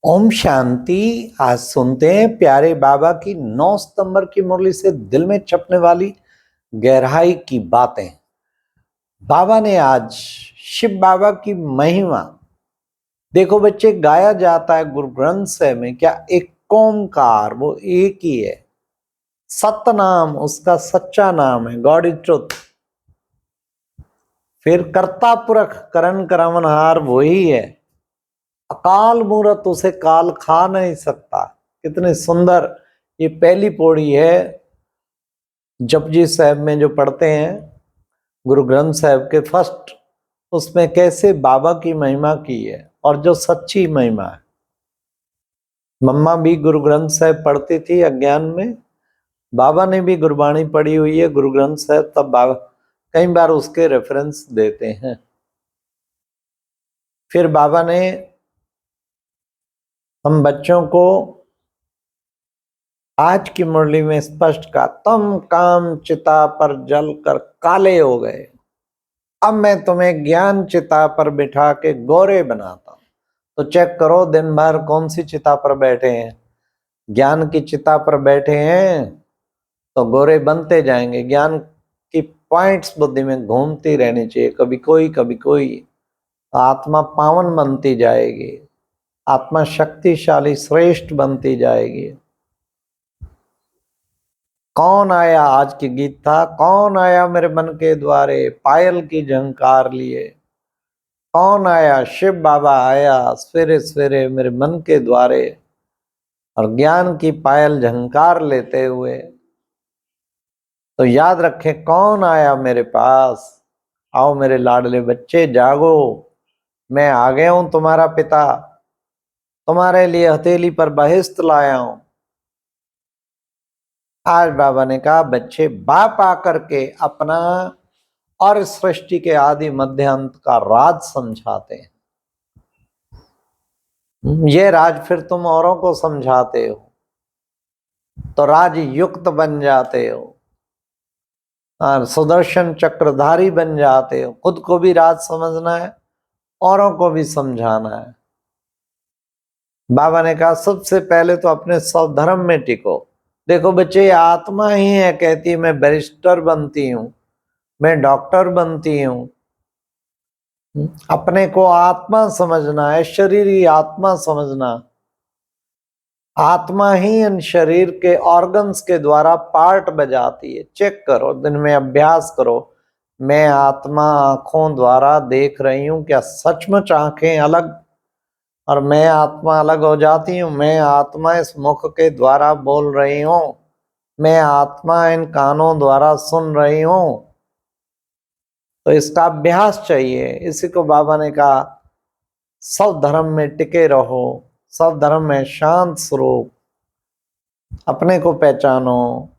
ओम शांति। आज सुनते हैं प्यारे बाबा की 9 सितंबर की मुरली से दिल में छपने वाली गहराई की बातें। बाबा ने आज शिव बाबा की महिमा, देखो बच्चे, गाया जाता है गुरु ग्रंथ साहिब में क्या एक ओंकार, वो एक ही है। सतनाम उसका सच्चा नाम है, गॉड इज ट्रुथ। फिर कर्ता पुरख करण करवनहार वही है। अकाल मूरत, उसे काल खा नहीं सकता। कितने सुंदर ये पहली पौड़ी है जपजी साहब में जो पढ़ते हैं गुरु ग्रंथ साहब के फर्स्ट, उसमें कैसे बाबा की महिमा की है और जो सच्ची महिमा है। मम्मा भी गुरु ग्रंथ साहब पढ़ती थी अज्ञान में, बाबा ने भी गुरबाणी पढ़ी हुई है गुरु ग्रंथ साहब, तब बाबा कई बार उसके रेफरेंस देते हैं। फिर बाबा ने हम बच्चों को आज की मुरली में स्पष्ट कहा, तुम काम चिता पर जल कर काले हो गए, अब मैं तुम्हें ज्ञान चिता पर बिठा के गोरे बनाता हूं। तो चेक करो दिन भर कौन सी चिता पर बैठे हैं। ज्ञान की चिता पर बैठे हैं तो गोरे बनते जाएंगे। ज्ञान की पॉइंट्स बुद्धि में घूमती रहनी चाहिए, कभी कोई कभी कोई। आत्मा पावन बनती जाएगी, आत्मा शक्तिशाली श्रेष्ठ बनती जाएगी। कौन आया, आज की गीत था, कौन आया मेरे मन के द्वारे पायल की झंकार लिए। कौन आया, शिव बाबा आया सवेरे सवेरे मेरे मन के द्वारे, और ज्ञान की पायल झंकार लेते हुए। तो याद रखें, कौन आया मेरे पास। आओ मेरे लाडले बच्चे जागो, मैं आ गया हूं तुम्हारा पिता, तुम्हारे लिए हथेली पर बहिश्त लाया हूं। आज बाबा ने कहा बच्चे बाप आकर के अपना और सृष्टि के आदि मध्य अंत का राज समझाते हैं। ये राज फिर तुम औरों को समझाते हो तो राज युक्त बन जाते हो और सुदर्शन चक्रधारी बन जाते हो। खुद को भी राज समझना है, औरों को भी समझाना है। बाबा ने कहा सबसे पहले तो अपने स्वधर्म में टिको। देखो बच्चे, आत्मा ही है कहती है मैं बैरिस्टर बनती हूं, मैं डॉक्टर बनती हूं। अपने को आत्मा समझना है, शरीर ही आत्मा समझना। आत्मा ही इन शरीर के ऑर्गन्स के द्वारा पार्ट बजाती है। चेक करो, दिन में अभ्यास करो। मैं आत्मा आंखों द्वारा देख रही हूं, क्या सचमुच आंखें अलग और मैं आत्मा अलग हो जाती हूँ। मैं आत्मा इस मुख के द्वारा बोल रही हूँ, मैं आत्मा इन कानों द्वारा सुन रही हूँ। तो इसका अभ्यास चाहिए। इसी को बाबा ने कहा सब धर्म में टिके रहो, सब धर्म में शांत स्वरूप, अपने को पहचानो।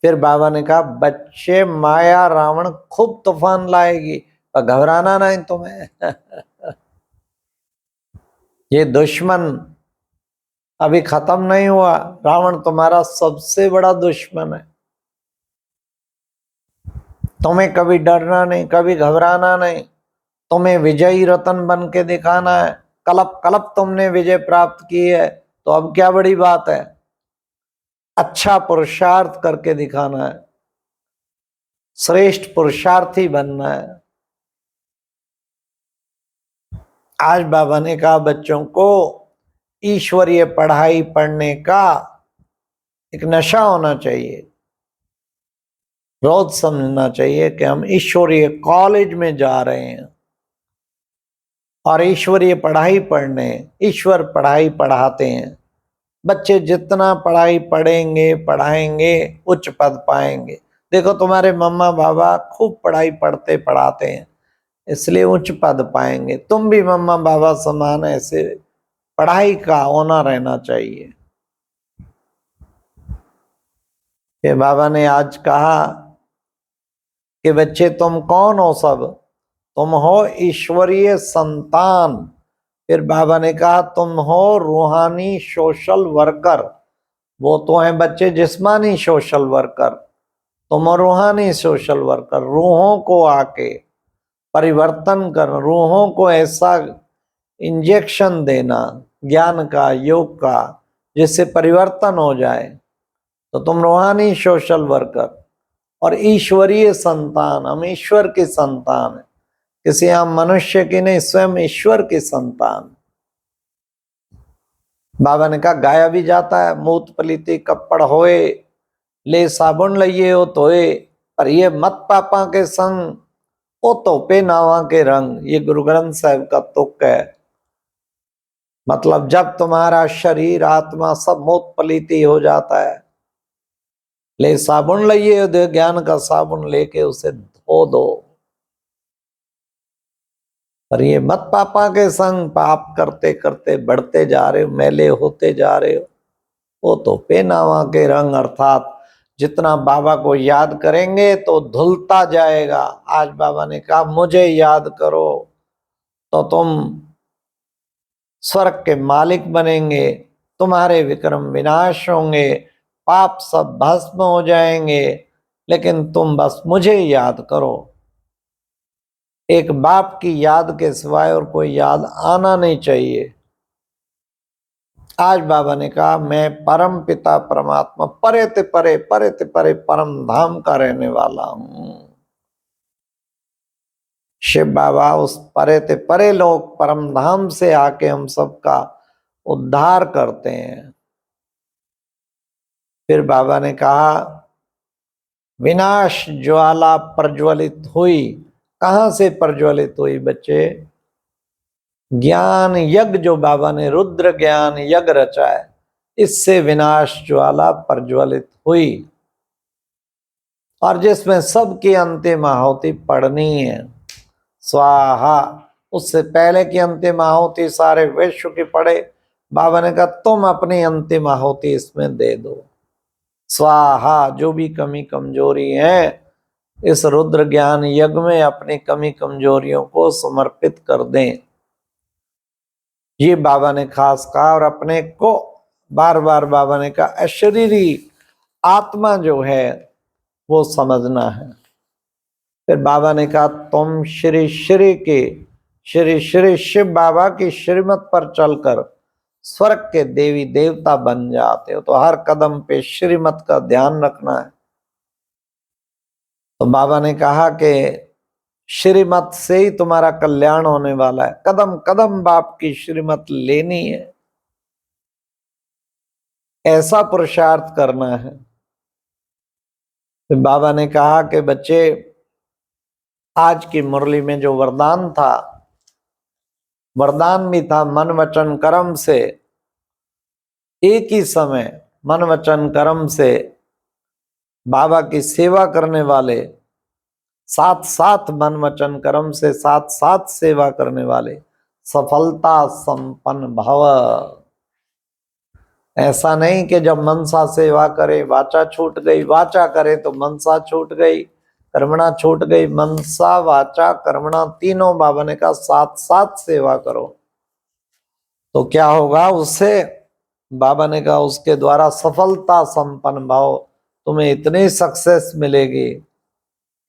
फिर बाबा ने कहा बच्चे, माया रावण खूब तूफान लाएगी पर घबराना नहीं तुम्हें। ये दुश्मन अभी खत्म नहीं हुआ। रावण तुम्हारा सबसे बड़ा दुश्मन है। तुम्हें कभी डरना नहीं, कभी घबराना नहीं। तुम्हें विजयी रतन बन के दिखाना है। कलप कलप तुमने विजय प्राप्त की है, तो अब क्या बड़ी बात है। अच्छा पुरुषार्थ करके दिखाना है, श्रेष्ठ पुरुषार्थी बनना है। आज बाबा ने कहा बच्चों को ईश्वरीय पढ़ाई पढ़ने का एक नशा होना चाहिए। रोज समझना चाहिए कि हम ईश्वरीय कॉलेज में जा रहे हैं और ईश्वरीय पढ़ाई पढ़ने, ईश्वर पढ़ाई पढ़ाते हैं। बच्चे जितना पढ़ाई पढ़ेंगे पढ़ाएंगे उच्च पद पाएंगे। देखो तुम्हारे मम्मा बाबा खूब पढ़ाई पढ़ते पढ़ाते हैं, इसलिए उच्च पद पाएंगे। तुम भी मम्मा बाबा समान ऐसे पढ़ाई का होना रहना चाहिए। ये बाबा ने आज कहा कि बच्चे तुम कौन हो, सब तुम हो ईश्वरीय संतान। फिर बाबा ने कहा तुम हो रूहानी सोशल वर्कर। वो तो हैं बच्चे जिस्मानी सोशल वर्कर, तुम हो रूहानी सोशल वर्कर। रूहों को आके परिवर्तन कर, रूहों को ऐसा इंजेक्शन देना ज्ञान का, योग का, जिससे परिवर्तन हो जाए, तो तुम रूहानी सोशल वर्कर और ईश्वरीय संतान, हम ईश्वर की संतान है, किसी आम मनुष्य की नहीं, स्वयं ईश्वर की संतान। बाबा ने कहा गाया भी जाता है, मूत पलीती कपड़ होए, ले साबुन लइए हो तोए, पर ये मत पापा के संग, ओ तोपे नावा के रंग। ये गुरु ग्रंथ साहिब का तुक है। मतलब जब तुम्हारा शरीर आत्मा सब मूत पलीती हो जाता है, ले साबुन लइए, दे ज्ञान का साबुन लेके उसे धो दो। पर ये मत पापा के संग, पाप करते करते बढ़ते जा रहे हो, मैले होते जा रहे हो। वो तो पेनावा के रंग, अर्थात जितना बाबा को याद करेंगे तो धुलता जाएगा। आज बाबा ने कहा मुझे याद करो तो तुम स्वर्ग के मालिक बनेंगे, तुम्हारे विक्रम विनाश होंगे, पाप सब भस्म हो जाएंगे, लेकिन तुम बस मुझे याद करो। एक बाप की याद के सिवाय और कोई याद आना नहीं चाहिए। आज बाबा ने कहा मैं परम पिता परमात्मा परे ते परे, परे ते परे परम धाम का रहने वाला हूं। शिव बाबा उस परे ते परे लोग परम धाम से आके हम सबका उद्धार करते हैं। फिर बाबा ने कहा विनाश ज्वाला प्रज्वलित हुई। कहां से प्रज्वलित हुई बच्चे? ज्ञान यज्ञ जो बाबा ने रुद्र ज्ञान यज्ञ रचा है, इससे विनाश ज्वाला प्रज्वलित हुई, और जिसमें सबकी अंतिम आहुति पड़नी है। स्वाहा। उससे पहले की अंतिम आहुति सारे विश्व की पड़े, बाबा ने कहा तुम अपनी अंतिम आहुति इसमें दे दो। स्वाहा। जो भी कमी कमजोरी है इस रुद्र ज्ञान यज्ञ में अपनी कमी कमजोरियों को समर्पित कर दें। ये बाबा ने खास कहा। और अपने को बार बार बाबा ने कहा अशरीरी आत्मा जो है वो समझना है। फिर बाबा ने कहा तुम श्री श्री के श्री श्री शिव बाबा की श्रीमत पर चलकर स्वर्ग के देवी देवता बन जाते हो, तो हर कदम पे श्रीमत का ध्यान रखना है। तो बाबा ने कहा कि श्रीमत से ही तुम्हारा कल्याण होने वाला है, कदम कदम बाप की श्रीमत लेनी है, ऐसा पुरुषार्थ करना है। फिर बाबा ने कहा कि बच्चे आज की मुरली में जो वरदान था, वरदान भी था मन वचन कर्म से, एक ही समय मन वचन कर्म से बाबा की सेवा करने वाले, साथ साथ मन वचन कर्म से साथ साथ सेवा करने वाले सफलता संपन्न भव। ऐसा नहीं कि जब मनसा सेवा करे वाचा छूट गई, वाचा करे तो मनसा छूट गई, कर्मणा छूट गई। मनसा वाचा कर्मणा तीनों बाबा ने कहा साथ साथ सेवा करो, तो क्या होगा उससे? बाबा ने कहा उसके द्वारा सफलता संपन्न भाव, तुम्हें इतनी सक्सेस मिलेगी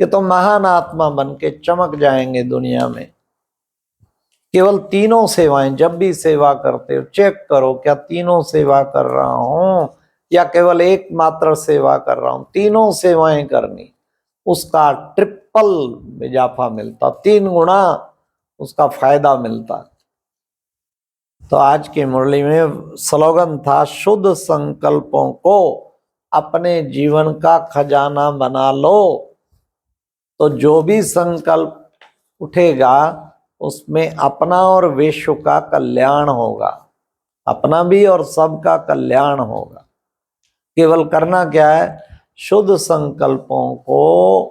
कि तुम महान आत्मा बन के चमक जाएंगे दुनिया में। केवल तीनों सेवाएं जब भी सेवा करते हो चेक करो, क्या तीनों सेवा कर रहा हूं या केवल एकमात्र सेवा कर रहा हूं। तीनों सेवाएं करनी, उसका ट्रिपल इजाफा मिलता, 3 गुना उसका फायदा मिलता। तो आज की मुरली में स्लोगन था शुद्ध संकल्पों को अपने जीवन का खजाना बना लो। तो जो भी संकल्प उठेगा उसमें अपना और विश्व का कल्याण होगा, अपना भी और सबका कल्याण होगा। केवल करना क्या है? शुद्ध संकल्पों को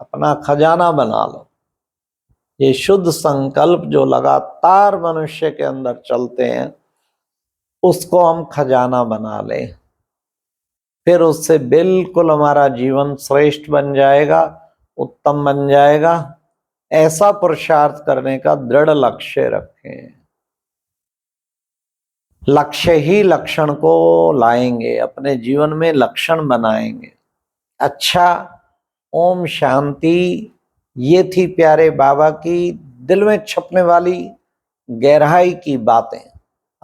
अपना खजाना बना लो। ये शुद्ध संकल्प जो लगातार मनुष्य के अंदर चलते हैं उसको हम खजाना बना लें, फिर उससे बिल्कुल हमारा जीवन श्रेष्ठ बन जाएगा, उत्तम बन जाएगा। ऐसा पुरुषार्थ करने का दृढ़ लक्ष्य रखें। लक्ष्य ही लक्षण को लाएंगे, अपने जीवन में लक्षण बनाएंगे। अच्छा, ओम शांति। ये थी प्यारे बाबा की दिल में छपने वाली गहराई की बातें।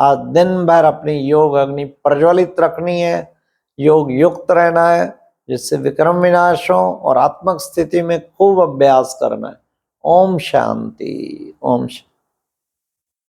आज दिन भर अपनी योग अग्नि प्रज्वलित रखनी है, योग युक्त रहना है, जिससे विक्रम विनाश हो, और आत्मक स्थिति में खूब अभ्यास करना है। ओम शांति। ओम शांति।